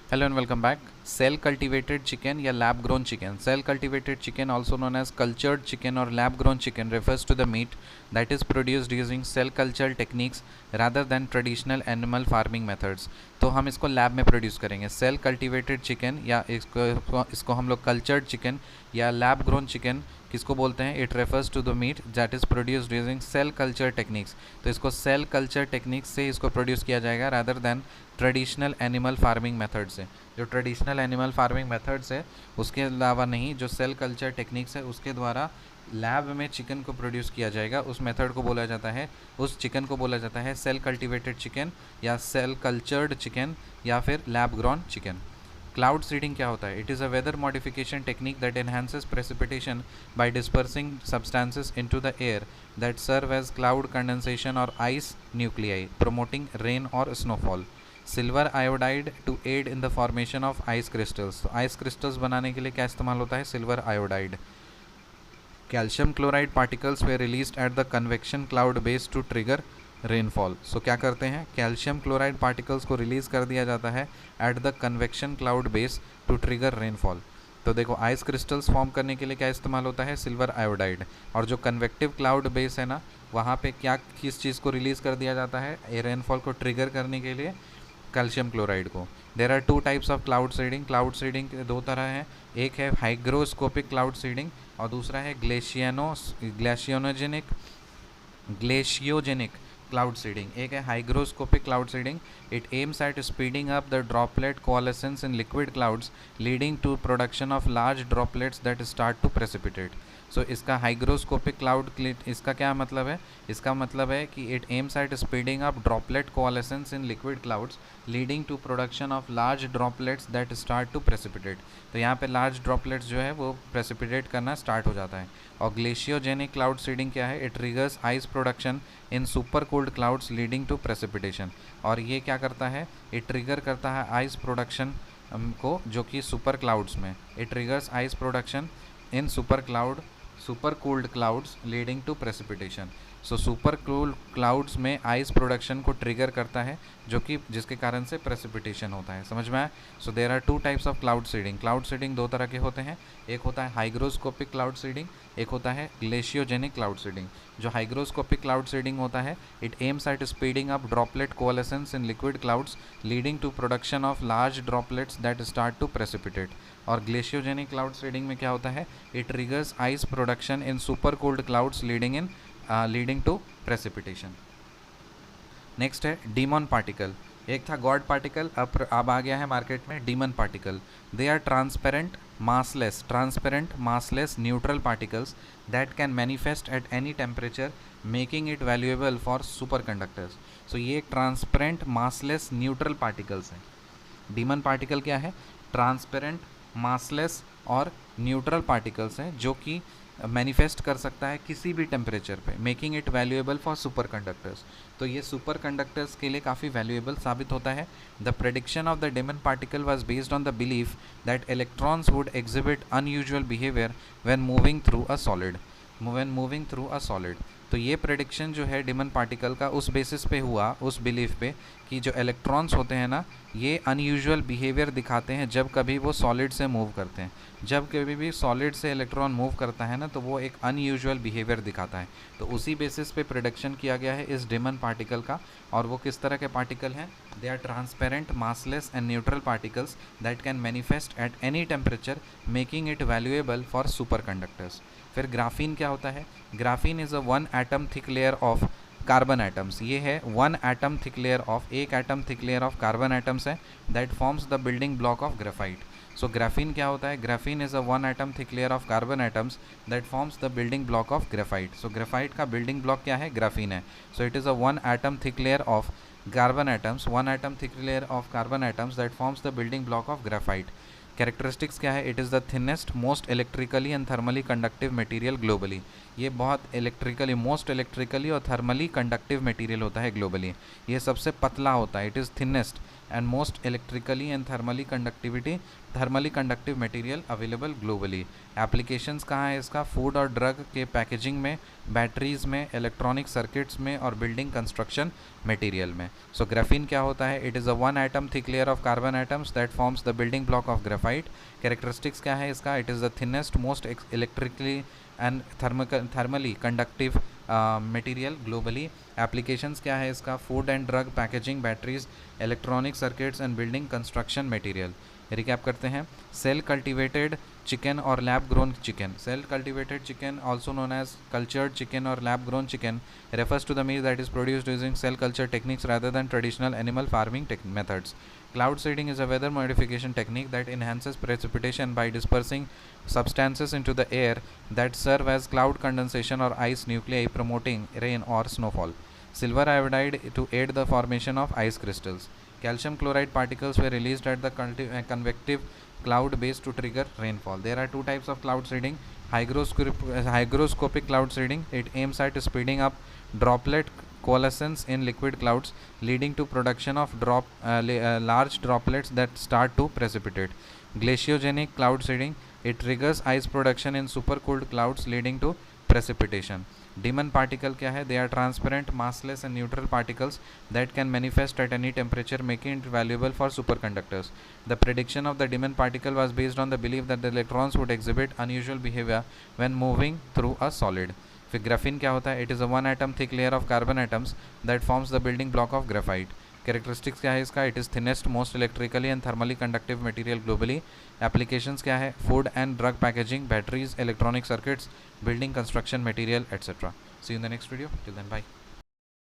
Hello and welcome back. Cell cultivated chicken या lab grown chicken. Cell cultivated chicken, also known as cultured chicken or lab grown chicken, refers to the meat that is produced using cell culture techniques rather than traditional animal farming methods. तो हम इसको lab में produce करेंगे. Cell cultivated chicken या इसको हम लोग cultured chicken या लैब ग्रोन चिकन किसको बोलते हैं? It refers to the meat that is produced using cell culture techniques. तो इसको सेल कल्चर टेक्निक्स से इसको प्रोड्यूस किया जाएगा rather than traditional animal farming method से. जो ट्रेडिशनल एनिमल फार्मिंग मेथड्स है उसके अलावा नहीं, जो सेल कल्चर टेक्निक्स है उसके द्वारा लैब में चिकन को प्रोड्यूस किया जाएगा. उस मेथड को बोला जाता है, उस चिकन को बोला जाता है सेल कल्टिवेटेड चिकन या सेल कल्चर्ड चिकन या फिर lab grown chicken. Cloud seeding क्या होता है? It is a weather modification technique that enhances precipitation by dispersing substances into the air that serve as cloud condensation और ice nuclei promoting rain और snowfall. Silver iodide to aid in the formation of ice crystals. तो ice crystals बनाने के लिए क्या इस्तेमाल होता है? Silver iodide. Calcium chloride particles were released at the convection cloud base to trigger rainfall. So क्या करते हैं? कैल्शियम क्लोराइड पार्टिकल्स को रिलीज़ कर दिया जाता है at the convection cloud base to trigger rainfall. तो देखो, आइस क्रिस्टल्स फॉर्म करने के लिए क्या इस्तेमाल होता है? Silver iodide. और जो कन्वेक्टिव क्लाउड बेस है ना, वहाँ पे क्या किस चीज़ को रिलीज़ कर दिया जाता है रेनफॉल को ट्रिगर करने के लिए? कैल्शियम क्लोराइड को. There are two types of cloud seeding. Cloud seeding के दो तरह हैं. एक है हाइग्रोस्कोपिक क्लाउड सीडिंग और दूसरा है ग्लेशियोजेनिक क्लाउड सीडिंग. एक है hygroscopic cloud seeding. It aims at speeding up the droplet coalescence in liquid clouds leading to production of large droplets that start to precipitate. So इसका hygroscopic cloud इसका क्या मतलब है? इसका मतलब है कि it aims at speeding up droplet coalescence in liquid clouds leading to production of large droplets that start to precipitate. तो यहाँ पे लार्ज ड्रॉपलेट्स जो है वो प्रेसिपिटेट करना स्टार्ट हो जाता है. और ग्लेशियोजेनिक क्लाउड सीडिंग क्या है? It triggers ice production in super cold clouds leading to precipitation. और ये क्या करता है? इट ट्रिगर करता है आइस प्रोडक्शन को, जो कि सुपर क्लाउड्स में. It triggers ice production in super cooled clouds leading to precipitation. So super cooled clouds में आइस प्रोडक्शन को ट्रिगर करता है जिसके कारण से प्रेसिपिटेशन होता है. समझ में आया? So there are two types of cloud seeding. Cloud seeding दो तरह के होते हैं. एक होता है हाइग्रोस्कोपिक क्लाउड सीडिंग, एक होता है ग्लेशियोजेनिक क्लाउड सीडिंग. जो हाइग्रोस्कोपिक क्लाउड सीडिंग होता है, it aims at speeding up droplet coalescence in liquid clouds leading to production of large droplets that start to precipitate. और ग्लेशियोजेनिक क्लाउड सीडिंग में क्या होता है? It triggers ice production in super cold clouds leading to precipitation. Next है demon particle. एक था God particle, अब आ गया है मार्केट में demon particle. They are transparent massless neutral particles that can manifest at any temperature making it valuable for super conductors. So ये एक transparent massless neutral particles हैं. डीमन पार्टिकल क्या है? ट्रांसपेरेंट मासलेस और न्यूट्रल पार्टिकल्स हैं जो कि manifest कर सकता है किसी भी टेम्परेचर पे, making it valuable for super conductors. तो ये सुपर कंडक्टर्स के लिए काफ़ी वैल्यूएबल साबित होता है. The prediction of the demon particle was based on the belief that electrons would exhibit unusual behaviour when moving through a solid. तो ये प्रेडिक्शन जो है डीमन पार्टिकल का उस बेसिस पे हुआ, उस बिलीफ पे कि जो इलेक्ट्रॉन्स होते हैं ना, ये अनयूजुअल बिहेवियर दिखाते हैं जब कभी वो सॉलिड से मूव करते हैं. जब कभी भी सॉलिड से इलेक्ट्रॉन मूव करता है ना, तो वो एक अनयूजुअल बिहेवियर दिखाता है. तो उसी बेसिस पे प्रेडिक्शन किया गया है इस डीमन पार्टिकल का. और वो किस तरह के पार्टिकल हैं? They are transparent massless and neutral particles that can manifest at any temperature making it valuable for super conductors. फिर ग्राफीन क्या होता है? Graphene is a 1 atom thick layer of carbon atoms. ये है 1 एटम थिक लेयर ऑफ, एक atom thick layer of carbon atoms है that forms the building block of graphite. So graphene क्या होता है? Graphene is a 1 atom thick layer of carbon atoms that forms the building block of graphite. So graphite का building block क्या है? Graphene है. So it is a 1 atom thick layer of carbon atoms, 1 atom thick layer of carbon atoms that forms the building block of graphite. Characteristics क्या है? It is the thinnest most electrically and thermally conductive material globally. ये बहुत most electrically और thermally conductive material होता है globally. ये सबसे पतला होता है. It is thinnest and most electrically and thermally conductive material available globally. Applications कहाँ है इसका? फूड और ड्रग के पैकेजिंग में, बैटरीज में, इलेक्ट्रॉनिक सर्किट्स में और बिल्डिंग कंस्ट्रक्शन मटेरियल में. सो ग्राफीन क्या होता है? It is a one atom thick layer of carbon atoms that forms the building block of graphite. Characteristics क्या है इसका? It is the thinnest most electrically and thermally conductive material globally. Applications क्या है इसका? Food and drug packaging, batteries, electronic circuits and building construction material. Recap करते हैं. Cell cultivated chicken और lab grown chicken. Cell cultivated chicken also known as cultured chicken or lab grown chicken refers to the meat that is produced using cell culture techniques rather than traditional animal farming methods. Cloud seeding is a weather modification technique that enhances precipitation by dispersing substances into the air that serve as cloud condensation or ice nuclei, promoting rain or snowfall. Silver iodide to aid the formation of ice crystals. Calcium chloride particles were released at the convective cloud base to trigger rainfall. There are two types of cloud seeding. Hygroscopic cloud seeding. It aims at speeding up droplet coalescence in liquid clouds, leading to production of large droplets that start to precipitate. Glaciogenic cloud seeding. It triggers ice production in supercooled clouds, leading to precipitation. Diemann particle क्या है? They are transparent, massless and neutral particles that can manifest at any temperature, making it valuable for superconductors. The prediction of the Diemann particle was based on the belief that the electrons would exhibit unusual behavior when moving through a solid. फिर graphene क्या होता है? It is a one atom thick layer of carbon atoms that forms the building block of graphite. Characteristics क्या है इसका? It is thinnest most electrically and thermally conductive material globally. Applications क्या है? Food and drug packaging, batteries, electronic circuits, building construction material etcetera. See you in the next video. Till then bye.